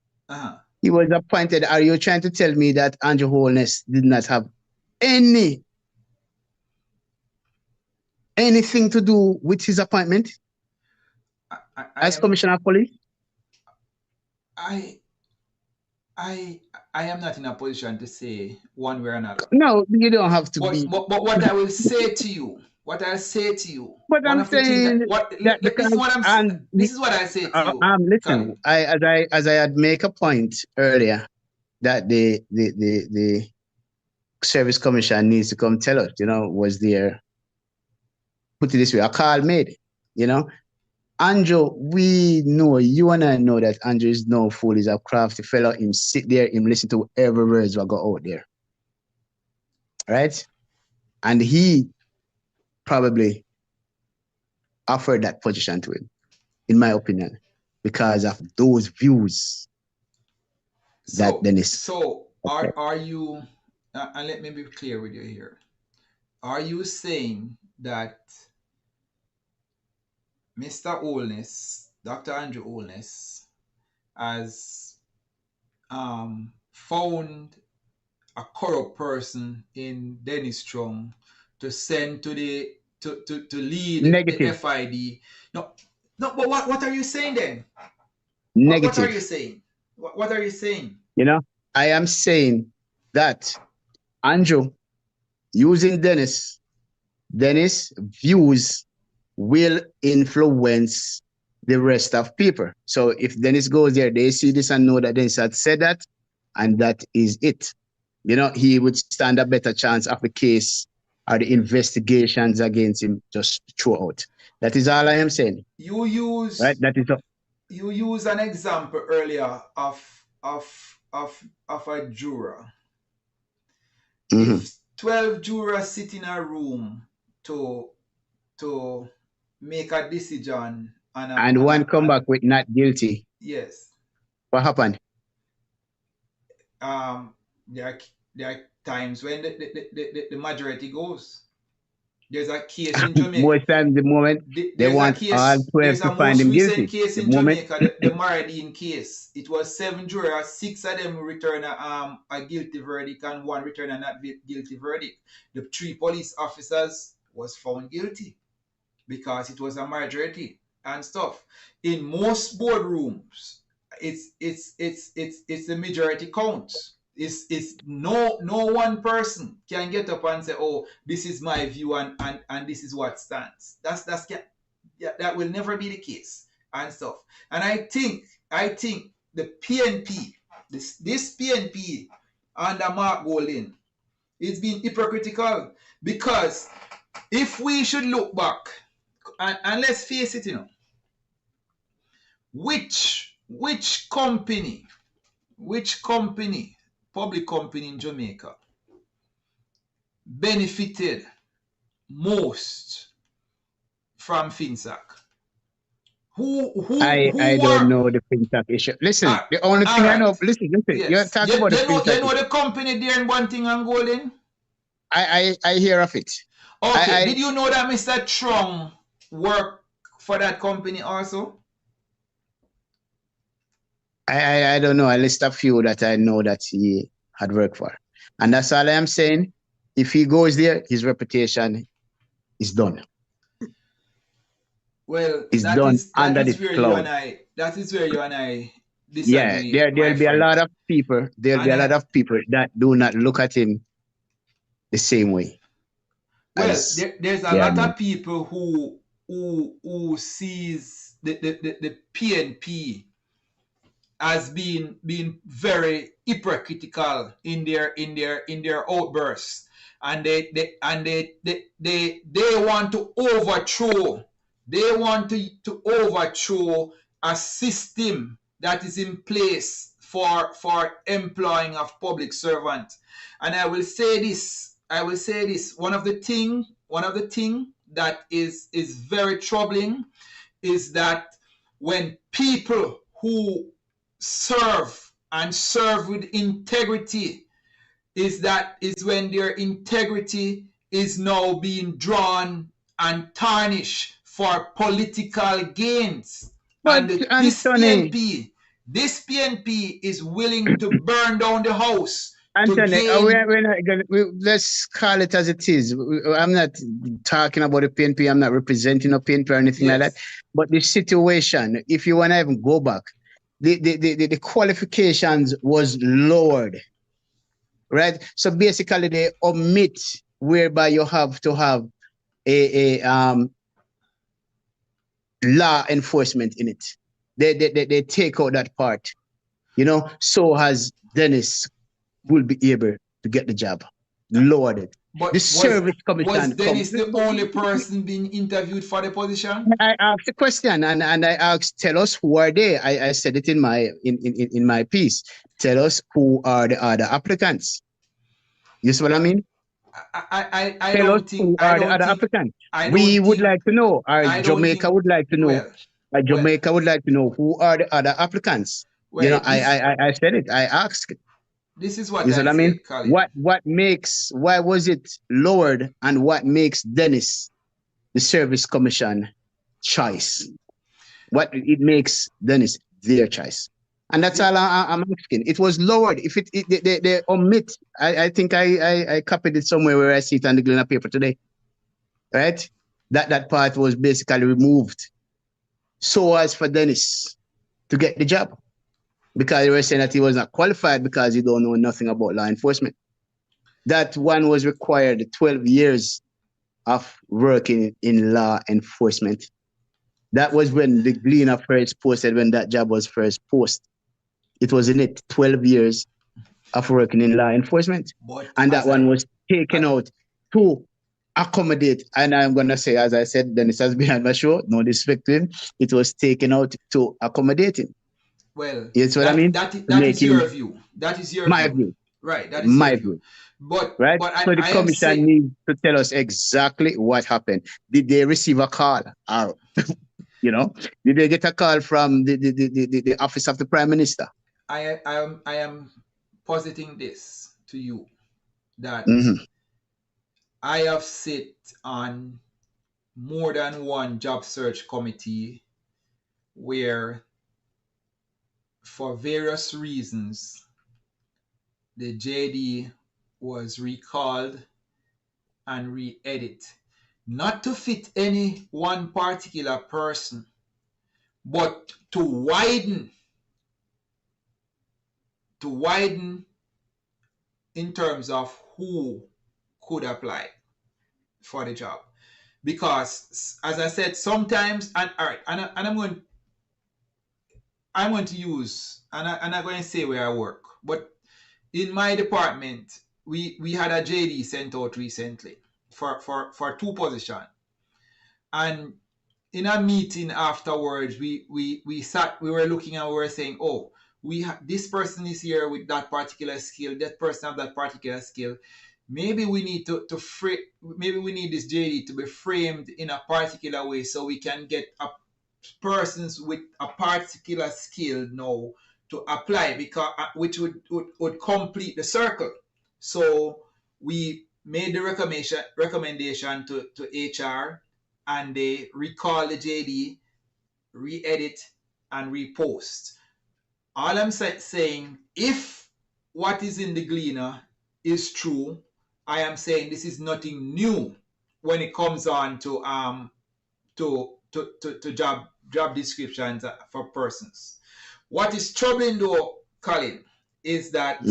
He was appointed. Are you trying to tell me that Andrew Holness did not have anything to do with his appointment as Commissioner of Police? I am not in a position to say one way or another. No, you don't have to be. But what I will say to you, but I'm saying this is what I say to you. Listen, as I had make a point earlier that the Service Commission needs to come tell us, was there, put it this way, a call made, Andrew, we know, you and I know that Andrew is no fool, he's a crafty fellow, him sit there, him listen to every words that go out there, right? And he probably offered that position to him, in my opinion, because of those views that Dennis. So are you, and let me be clear with you here, are you saying that Mr. Holness, Dr. Andrew Holness, has found a corrupt person in Dennis Strong to send to lead the FID? No, but what are you saying then? Negative. What are you saying? What are you saying? I am saying that Andrew, using Dennis views will influence the rest of people. So if Dennis goes there, they see this and know that Dennis had said that, and that is it. He would stand a better chance of the case or the investigations against him just throw out. That is all I am saying. You use Right? That is you use an example earlier of a juror. If 12 jurors sit in a room to make a decision and one come back with not guilty. Yes. What happened? There are times when the majority goes. There's a case in Jamaica. Most times, the moment they want all 12 to find him guilty. There's a most recent case in Jamaica, the Maradine case. It was 7 jurors, 6 of them return a guilty verdict and 1 return a not guilty verdict. The 3 police officers was found guilty because it was a majority and stuff. In most boardrooms, it's the majority counts. It's no one person can get up and say, oh, this is my view and this is what stands. That will never be the case and stuff. And I think the PNP, this PNP under Mark Golding is being hypocritical, because if we should look back and let's face it, which company, public company in Jamaica, benefited most from FinSac? I don't know the FinSac issue. Listen, the only thing I know, listen, yes. You're talking about the FinSac. You know the company there in one thing and Golden? I hear of it. Okay, did you know that Mr. Chung worked for that company also? I don't know. I list a few that I know that he had worked for. And that's all I am saying. If he goes there, his reputation is done. Well, it's done under this cloud. That is where you and I disagree. Yeah, there'll be a lot of people. There'll be a lot of people that do not look at him the same way. Well, there's a lot of people who sees the PNP as being very hypocritical in their outbursts, and they want to overthrow. They want to overthrow a system that is in place for employing of public servants. And I will say this. One of the thing that is very troubling is that when people who serve with integrity, is when their integrity is now being drawn and tarnished for political gains. But and this PNP is willing to burn down the house. Anthony, let's call it as it is. I'm not talking about the PNP. I'm not representing a PNP or anything like that. But the situation, if you want to even go back, the qualifications was lowered, right? So basically, they omit whereby you have to have a law enforcement in it. They take out that part, so has Dennis will be able to get the job. Lowered it. But the service commission. Was Dennis the only person being interviewed for the position? I asked the question and I asked, tell us who are they. I said it in my piece. Tell us who are the other applicants. You see what I mean? Tell us who are the other applicants. We would like to know. Jamaica would like to know. Jamaica would like to know who are the other applicants. I said it. I asked it. This is what I mean. Why was it lowered, and what makes Dennis the service commission choice? What it makes Dennis their choice? And that's all I'm asking. It was lowered. If they omit, I think I copied it somewhere where I see it on the Glenna paper today. Right? That part was basically removed. So as for Dennis to get the job. Because they were saying that he was not qualified because he don't know nothing about law enforcement. That one was required 12 years of working in law enforcement. That was when the Gleaner first posted, when that job was first posted. It was in it 12 years of working in law enforcement. And that one was taken out to accommodate. And I'm going to say, as I said, Dennis has been on my show, no disrespect to him. It was taken out to accommodate him. Well, Yes, what I mean? that To make is him your view. That is your my view. view. Right, that is My your view. view. But Right? So the I am commission saying, needs to tell us exactly what happened. Did they receive a call? Or, you know, did they get a call from the office of the Prime Minister? I am positing this to you that I have sit on more than one job search committee where, for various reasons, the JD was recalled and re-edit, not to fit any one particular person, but to widen in terms of who could apply for the job. Because, as I said, sometimes, and all right, and I'm going to use, and I'm going to say where I work, but in my department, we had a JD sent out recently for 2 positions, and in a meeting afterwards, we were looking and we were saying, oh, this person is here with that particular skill, that person have that particular skill. Maybe we need maybe we need this JD to be framed in a particular way so we can get persons with a particular skill now to apply, because which would complete the circle. So we made the recommendation to HR, and they recall the JD, re-edit, and repost. All I'm saying, if what is in the Gleaner is true, I am saying this is nothing new when it comes on to job descriptions for persons. What is troubling though, Colin, is that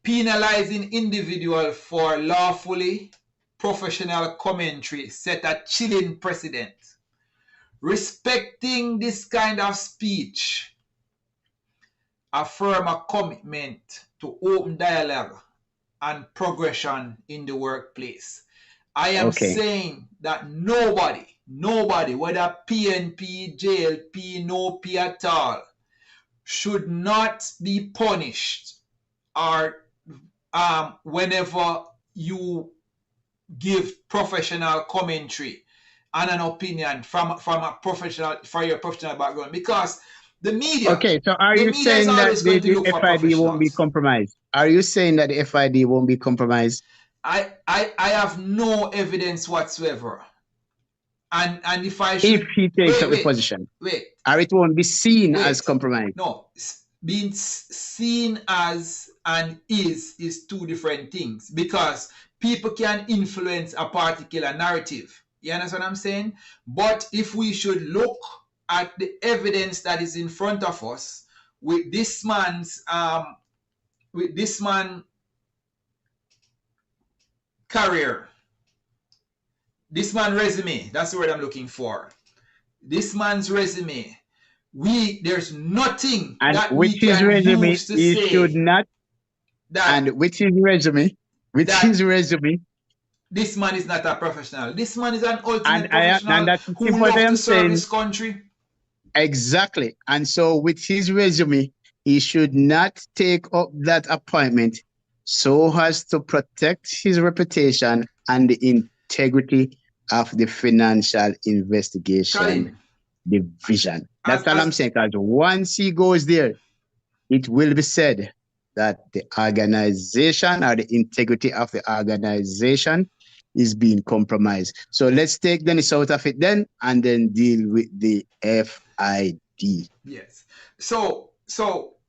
penalizing individual for lawfully professional commentary set a chilling precedent. Respecting this kind of speech affirm a commitment to open dialogue and progression in the workplace. I am saying that nobody, whether PNP, JLP, no P at all, should not be punished or whenever you give professional commentary and an opinion from a professional, for your professional background, because the media. Okay, so are you saying that the FID won't be compromised? Are you saying that the FID won't be compromised? I have no evidence whatsoever. And if I should, if he takes up the position, or it won't be seen as compromised. No, being seen as and is 2 different things, because people can influence a particular narrative. You understand what I'm saying? But if we should look at the evidence that is in front of us with this man's career, this man's resume, that's the word I'm looking for. This man's resume, there's nothing and that with we his can resume, use to he say should not. that, and with his resume, this man is not a professional. This man is an ultimate professional and that's who loves to serve his country. Exactly. And so with his resume, he should not take up that appointment so as to protect his reputation and the integrity of the Financial Investigation Division. That's all I'm saying, because once he goes there, it will be said that the organization or the integrity of the organization is being compromised. So let's take Dennis out of it then, and then deal with the FID. Yes. So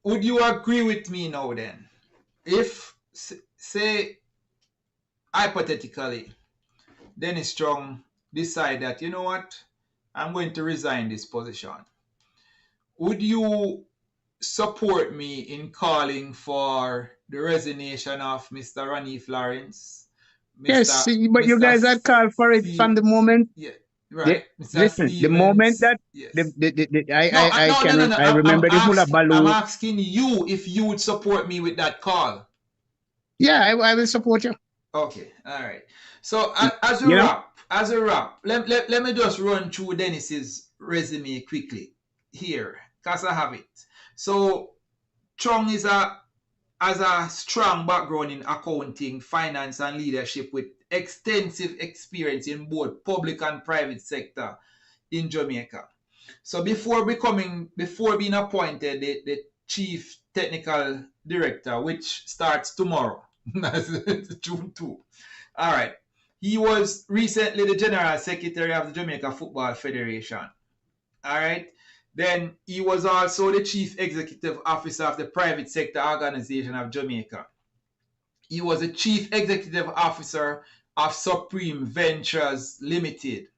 would you agree with me now then? If, say, hypothetically, Dennis Chung decide that, you know what, I'm going to resign this position, would you support me in calling for the resignation of Mr. Ranif Lawrence? Yes, but you guys had called for it from the moment. Yeah, right. Listen, the moment that I remember the hula balloon. I'm asking you if you would support me with that call. Yeah, I will support you. Okay, all right. So You know? as a wrap, let me just run through Dennis's resume quickly here, because I have it. So Chung has a strong background in accounting, finance, and leadership with extensive experience in both public and private sector in Jamaica. So before being appointed the chief technical director, which starts tomorrow, June 2. All right. He was recently the general secretary of the Jamaica Football Federation. All right. Then he was also the chief executive officer of the private sector organization of Jamaica. He was the chief executive officer of Supreme Ventures Limited.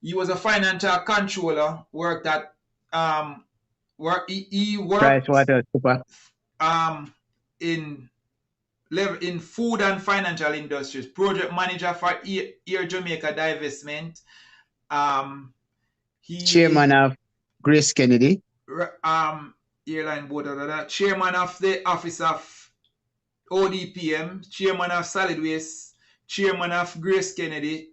He was a financial controller, worked at he Price worked water super. in food and financial industries, project manager for Air Jamaica divestment. He Chairman of Grace Kennedy. airline board, chairman of the office of ODPM, chairman of Solid Waste, chairman of Grace Kennedy.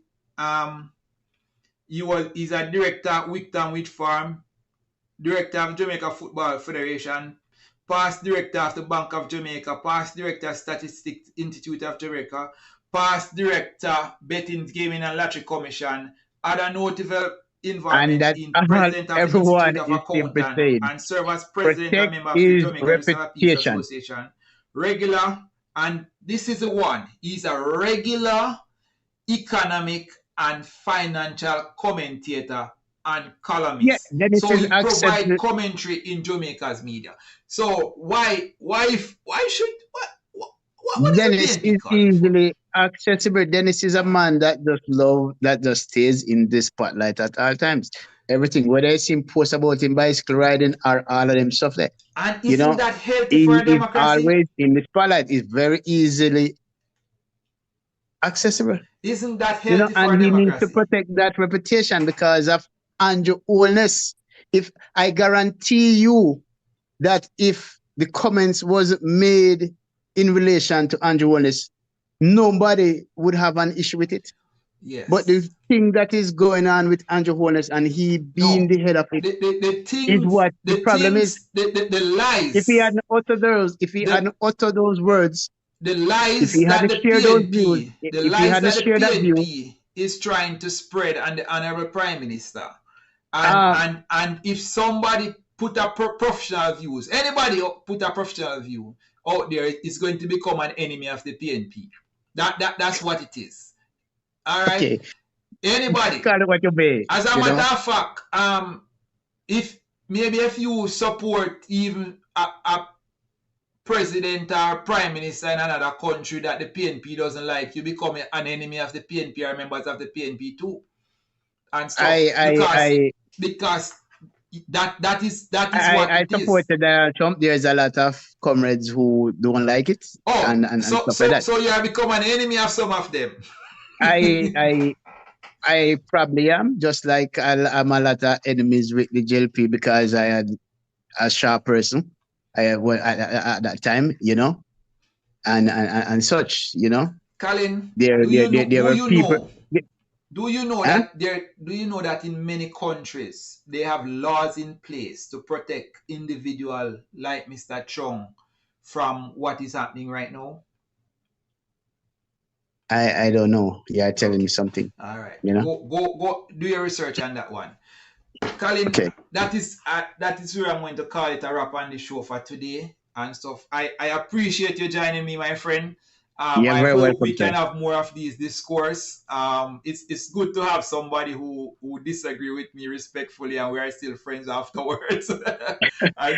He's a director at Wickham Wheat Farm, director of Jamaica Football Federation, past director of the Bank of Jamaica, past director of Statistics Institute of Jamaica, past director Betting, Gaming and Lottery Commission, other notable involvement in president of the everyone Institute of is simply Accountants saying, and serve as president and protect member of the his Jamaica Municipal Peace reputation. Association. Regular, and this is the one, he's a regular economic and financial commentator and columnist. Yeah, then it So is he provides accepted. commentary in Jamaica's media. So why should what is Dennis the PNP is calling for? easily accessible. Dennis is a man that just stays in the spotlight at all times. Everything, whether it's him post about him bicycle riding or all of them stuff there. And You isn't know, that healthy he for a is democracy? always in the spotlight. Is very easily accessible. Isn't that You know, healthy for a and he needs to democracy? protect that reputation because of Andrew Holness. If I guarantee you that if the comments was made in relation to Andrew Holness, nobody would have an issue with it. Yes. But the thing that is going on with Andrew Holness and he being the head of it is what the problem is. The lies. If he hadn't uttered those, words, the lies if he that hadn't the shared those views, PNP, if the he lies hadn't that the shared that view, PNP is trying to spread on the honorable prime minister, and if somebody put a professional views, anybody put a professional view out there, it's going to become an enemy of the PNP. That's what it is. All right. Okay. Anybody. Call it what you may. As a matter of fact, if you support even a president or prime minister in another country that the PNP doesn't like, you become an enemy of the PNP or members of the PNP too, and stuff. Because that is what it is. I supported Donald Trump. There's a lot of comrades who don't like it. And stuff like that. So you have become an enemy of some of them. I probably am, just like I'm a lot of enemies with the JLP because I had a sharp person at that time, you know, and such, you know. Colin, do you know that in many countries they have laws in place to protect individual like Mr. Chung from what is happening right now? I don't know. You're telling me something. All right. You know? Go do your research on that one. Colin, that is where I'm going to call it a wrap on the show for today and stuff. I appreciate you joining me, my friend. I hope welcome, we can have more of these discourse. It's good to have somebody who disagree with me respectfully, and we are still friends afterwards and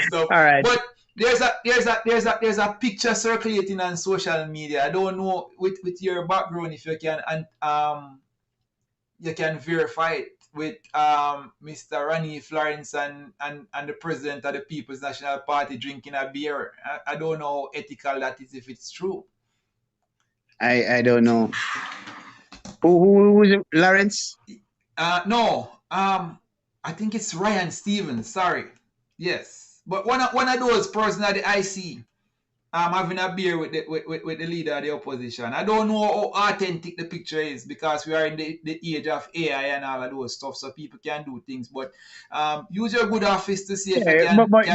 stuff. All right. But there's a picture circulating on social media. I don't know with your background if you can verify it with Mr. Ronnie Florence and the president of the People's National Party drinking a beer. I don't know how ethical that is if it's true. I don't know. Who is it? Lawrence? No. I think it's Ryan Stevens. Sorry. Yes. But one of those persons at the IC. having a beer with the leader of the opposition. I don't know how authentic the picture is because we are in the age of AI and all of those stuff, so people can do things. But use your good office to see if you Yeah, can but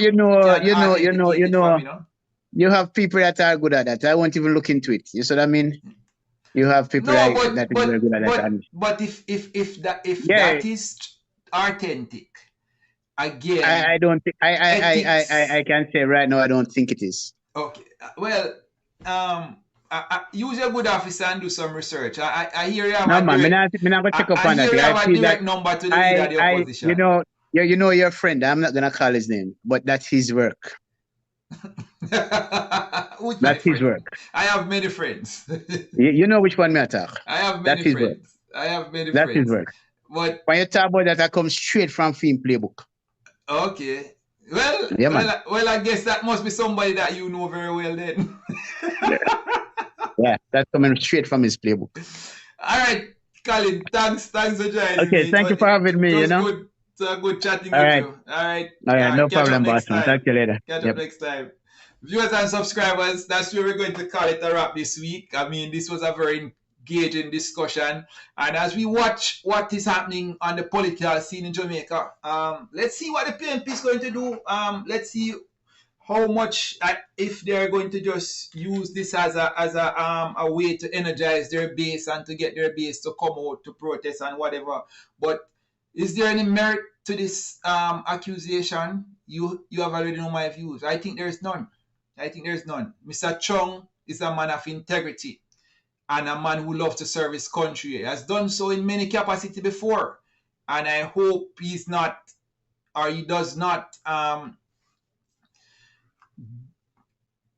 you know, authenticate it from, you have people that are good at that. I won't even look into it. You see what I mean? You have people No, that is very good at that. but if that is authentic, again, I don't think ethics. I can say right now I don't think it is. Okay, well, use your good office and do some research. I hear you have No a man, direct, me not go check up I on that. hear you have I a feel direct that number to the leader of the opposition. you know your friend. I'm not gonna call his name, but that's his work. That's his work. I have many friends. You know which one me attack. I have many That's his friends. work. I have many That's friends. his work. But when you talk about that, I come straight from film playbook. Okay. Well, Yeah, well, I guess that must be somebody that you know very well then. Yeah, that's coming straight from his playbook. All right, Colin, thanks for joining me. Okay, thank you for having me, It was good chatting All with right. you. All right. No problem, boss. Talk to you later. Catch up next time. Viewers and subscribers, that's where we're going to call it a wrap this week. I mean, this was a very engaging discussion. And as we watch what is happening on the political scene in Jamaica, let's see what the PNP is going to do. Let's see how much, if they're going to just use this as a way to energize their base and to get their base to come out to protest and whatever. But is there any merit to this accusation? You have already know my views. I think there is none. Mr. Chung is a man of integrity and a man who loves to serve his country. He has done so in many capacity before. And I hope he does not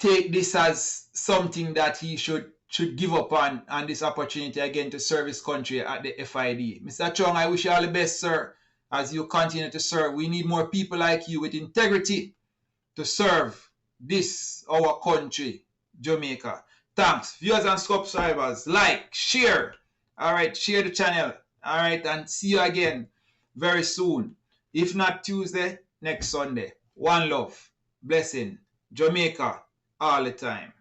take this as something that he should give up on this opportunity again to serve his country at the FID. Mr. Chung, I wish you all the best, sir, as you continue to serve. We need more people like you with integrity to serve this, our country, Jamaica. Thanks. Viewers and subscribers, like, share. All right, share the channel. All right, and see you again very soon. If not Tuesday, next Sunday. One love. Blessing. Jamaica all the time.